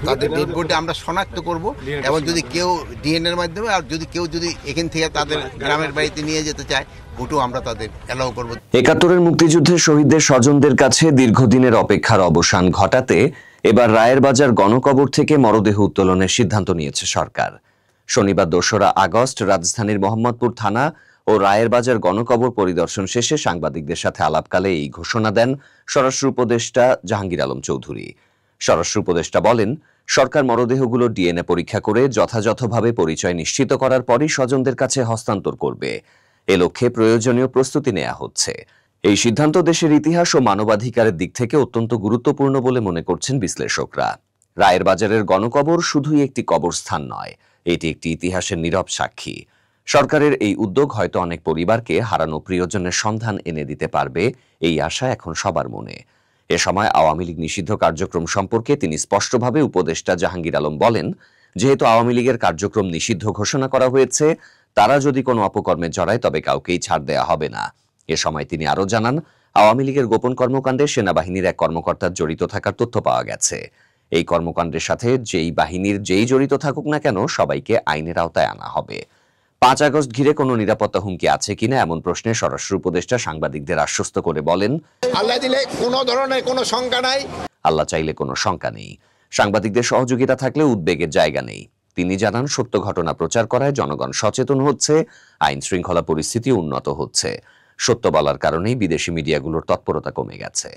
তাদের dead body আমরা শনাক্ত করব এবং যদি কেউ ডিএনএ এর মাধ্যমে, আর যদি কেউ এখান থেকে তাদের গ্রামের বাড়িতে নিয়ে যেতে চায়, ওটাও আমরা তাদের অ্যালাউ করব। ৭১-এর মুক্তিযুদ্ধের শহীদদের স্বজনদের কাছে দীর্ঘদিনের অপেক্ষার অবসান ঘটাতে এবার রায়ের বাজার গণকবর থেকে মরদেহ উত্তোলনের সিদ্ধান্ত নিয়েছে সরকার। শনিবার ২রা আগস্ট রাজধানীর মোহাম্মদপুর থানা ও রায়ের বাজার গণকবর পরিদর্শন শেষে সাংবাদিকদের সাথে আলাপকালে এই ঘোষণা দেন স্বরাষ্ট্র উপদেষ্টা জাহাঙ্গীর আলম চৌধুরী। স্বরাষ্ট্র উপদেষ্টা বলেন, সরকার মরদেহগুলো ডিএনএ পরীক্ষা করে যথাযথভাবে পরিচয় নিশ্চিত করার পরই স্বজনদের কাছে হস্তান্তর করবে। এ লক্ষ্যে প্রয়োজনীয় প্রস্তুতি নেওয়া হচ্ছে। এই সিদ্ধান্ত দেশের ইতিহাস ও মানবাধিকারের দিক থেকে অত্যন্ত গুরুত্বপূর্ণ বলে মনে করছেন বিশ্লেষকরা। রায়ের বাজারের গণকবর শুধুই একটি কবরস্থান নয়, এটি একটি ইতিহাসের নীরব সাক্ষী। সরকারের এই উদ্যোগ হয়তো অনেক পরিবারকে হারানো প্রিয়জনের সন্ধান এনে দিতে পারবে, এই আশা এখন সবার মনে। এ সময় আওয়ামী লীগ নিষিদ্ধ কার্যক্রম সম্পর্কে তিনি স্পষ্টভাবে উপদেষ্টা জাহাঙ্গীর আলম বলেন, যেহেতু আওয়ামী লীগের কার্যক্রম নিষিদ্ধ ঘোষণা করা হয়েছে, তারা যদি কোনো অপকর্মে জড়ায় তবে কাউকেই ছাড় দেয়া হবে না। এ সময় তিনি আরও জানান, আওয়ামী লীগের গোপন কর্মকাণ্ডে সেনাবাহিনীর এক কর্মকর্তার জড়িত থাকার তথ্য পাওয়া গেছে। এই কর্মকাণ্ডের সাথে যেই বাহিনীর যেই জড়িত থাকুক না কেন, সবাইকে আইনের আওতায় আনা হবে। ৫ আগস্ট ঘিরে কোনো নিরাপত্তা হুমকি আছে কিনা এমন প্রশ্নে স্বরাষ্ট্র উপদেষ্টা সাংবাদিকদের আশ্বস্ত করে বলেন, আল্লাহ দিলে কোনো ধরনের কোনো শঙ্কা নাই, আল্লাহ চাইলে কোনো শঙ্কা নেই। সাংবাদিকদের সহযোগিতা থাকলে উদ্বেগের জায়গা নেই। তিনি জানান, সত্য ঘটনা প্রচার করায় জনগণ সচেতন হচ্ছে, আইন শৃঙ্খলা পরিস্থিতি উন্নত হচ্ছে। সত্য বলার কারণেই বিদেশি মিডিয়াগুলোর তৎপরতা কমে গেছে।